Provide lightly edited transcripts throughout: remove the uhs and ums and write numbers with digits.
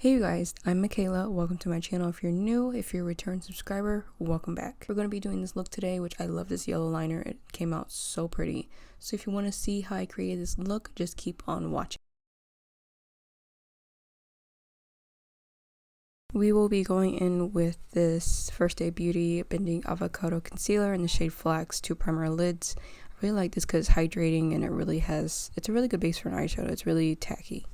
Hey you guys, I'm Micaylah. Welcome to my channel. If you're new, if you're a return subscriber, welcome back. We're going to be doing this look today, which I love this yellow liner. It came out so pretty. So if you want to see how I created this look, just keep on watching. We will be going in with this First Aid Beauty Bending Avocado Concealer in the shade Flax, 2 primer lids. I really like this because it's hydrating and it's a really good base for an eyeshadow. It's really tacky.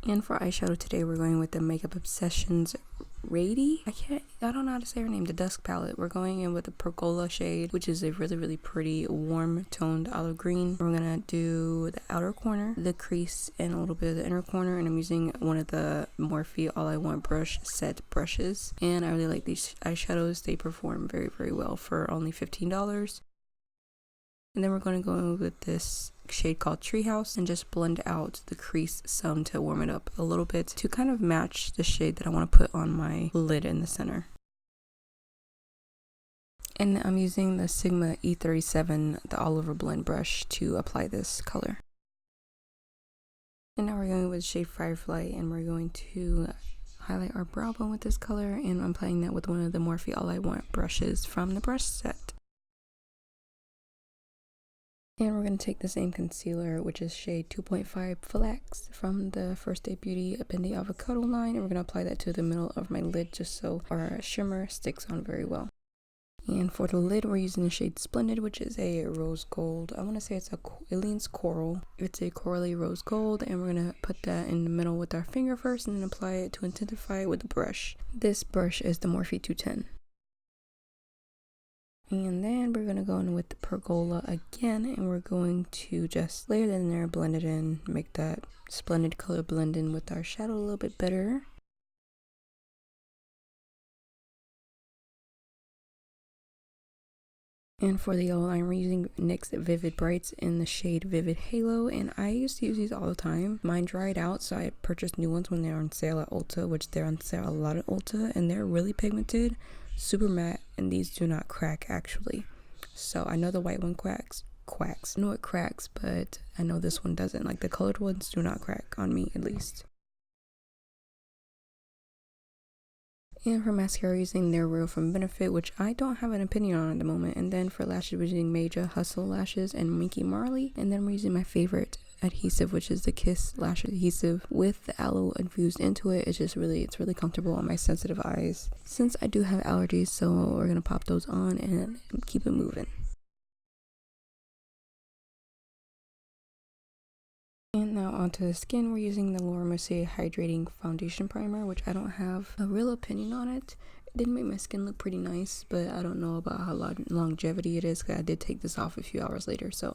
And for eyeshadow today, we're going with the Makeup Obsessions Rady. I don't know how to say her name, the Dusk palette. We're going in with the Pergola shade, which is a really pretty warm toned olive green. We're gonna do the outer corner, the crease, and a little bit of the inner corner. And I'm using one of the Morphe All I Want brush set brushes. And I really like these eyeshadows. They perform very well for only $15. And then we're going to go in with this shade called Treehouse and just blend out the crease some to warm it up a little bit to kind of match the shade that I want to put on my lid in the center. And I'm using the Sigma E37, the all over blend brush, to apply this color. And now we're going with shade Firefly, and we're going to highlight our brow bone with this color, and I'm applying that with one of the Morphe All I Want brushes from the brush set. And we're going to take the same concealer, which is shade 2.5 Flax from the First Aid Beauty Bending Avocado line, and we're going to apply that to the middle of my lid just so our shimmer sticks on very well. And for the lid, we're using the shade Splendid, which is a rose gold. I want to say it leans coral. It's a corally rose gold, and we're going to put that in the middle with our finger first and then apply it to intensify it with the brush. This brush is the Morphe 210. And then we're going to go in with the Pergola again, and we're going to just layer that in there, blend it in, make that Splendid color blend in with our shadow a little bit better. And for the yellow line, we're using NYX Vivid Brights in the shade Vivid Halo, and I used to use these all the time. Mine dried out, so I purchased new ones when they're on sale at Ulta, which they're on sale a lot at Ulta, and they're really pigmented, super matte, and these do not crack actually. So I know the white one quacks. I know it cracks, but I know this one doesn't. Like the colored ones do not crack on me, at least. And for mascara, using Neewer from Benefit, which I don't have an opinion on at the moment. And then for lashes, we're using Major Hustle Lashes and Minky Marley. And then we're using my favorite adhesive, which is the Kiss Lash Adhesive with the aloe infused into it. It's really comfortable on my sensitive eyes, since I do have allergies. So we're gonna pop those on and keep it moving. And now onto the skin, we're using the Laura Mercier Hydrating Foundation Primer, which I don't have a real opinion on it. It did make my skin look pretty nice, but I don't know about how longevity it is, because I did take this off a few hours later. So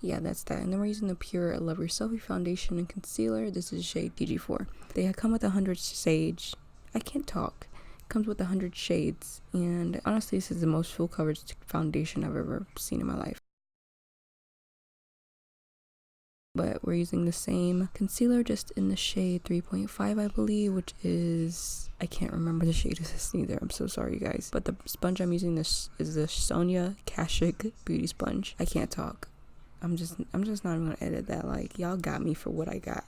yeah, that's that. And then we're using the Pure Love Yourself Foundation and Concealer. This is shade TG4. They come with 100 shades. I can't talk. It comes with 100 shades, and honestly, this is the most full coverage foundation I've ever seen in my life. But we're using the same concealer, just in the shade 3.5, I believe, which is, I can't remember the shade of this either. I'm so sorry, you guys. But the sponge I'm using this is the Sonia Kashuk Beauty Sponge. I can't talk. I'm just not even gonna edit that. Like, y'all got me for what I got.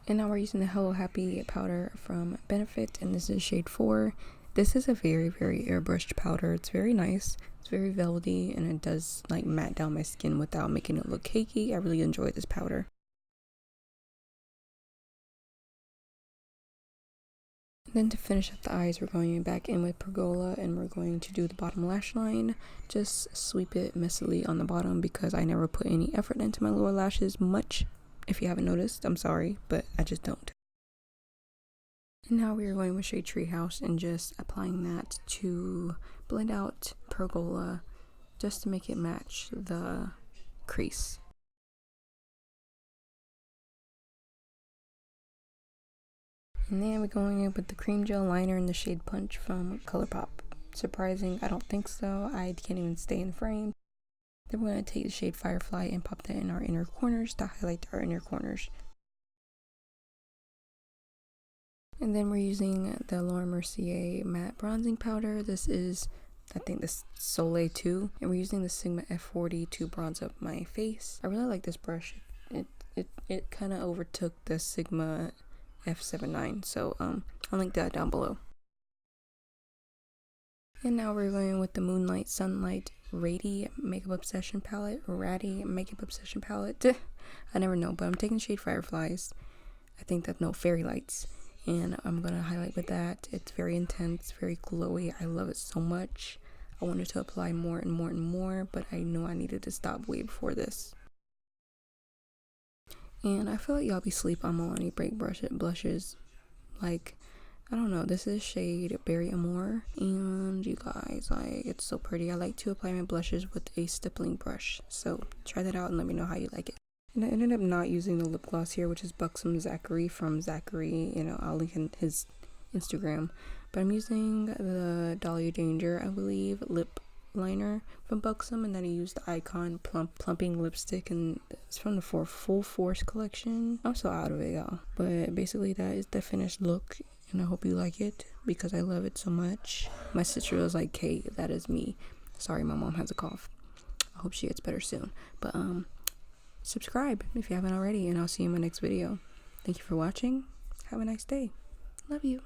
And now we're using the Hello Happy powder from Benefit, and this is shade 4. This is a very airbrushed powder. It's very nice. It's very velvety, and it does like matte down my skin without making it look cakey. I really enjoy this powder. Then to finish up the eyes, we're going back in with Pergola, and we're going to do the bottom lash line. Just sweep it messily on the bottom, because I never put any effort into my lower lashes much. If you haven't noticed, I'm sorry, but I just don't. And now we are going with shade Treehouse and just applying that to blend out Pergola, just to make it match the crease. And then we're going in with the cream gel liner in the shade Punch from ColourPop. Surprising, I don't think so. I can't even stay in frame. Then we're going to take the shade Firefly and pop that in our inner corners to highlight our inner corners. And then we're using the Laura Mercier matte bronzing powder. This is I think this Soleil 2, and we're using the Sigma F40 to bronze up my face. I really like this brush. It kind of overtook the Sigma F79, so I'll link that down below. And now we're going with the Moonlight Sunlight Rady Makeup Obsession Palette, Ratty Makeup Obsession Palette. I never know, but I'm taking shade Fireflies. I think that's no Fairy Lights, and I'm gonna highlight with that. It's very intense, very glowy. I love it so much. I wanted to apply more and more and more, but I know I needed to stop way before this. And I feel like y'all be sleep on Milani Break blushes. Like, I don't know, this is shade Berry Amour, and you guys, like, it's so pretty. I like to apply my blushes with a stippling brush, so try that out and let me know how you like it. And I ended up not using the lip gloss here, which is Buxom Zachary from Zachary. You know, I'll link in his Instagram. But I'm using the Dahlia Danger, I believe, lip liner from Buxom, and then I used the Icon Plumping Lipstick, and it's from the Full Force collection. I'm so out of it, y'all. But basically, that is the finished look, and I hope you like it because I love it so much. My sister was like, "Kate, that is me." Sorry, my mom has a cough. I hope she gets better soon. But subscribe if you haven't already, and I'll see you in my next video. Thank you for watching. Have a nice day. Love you.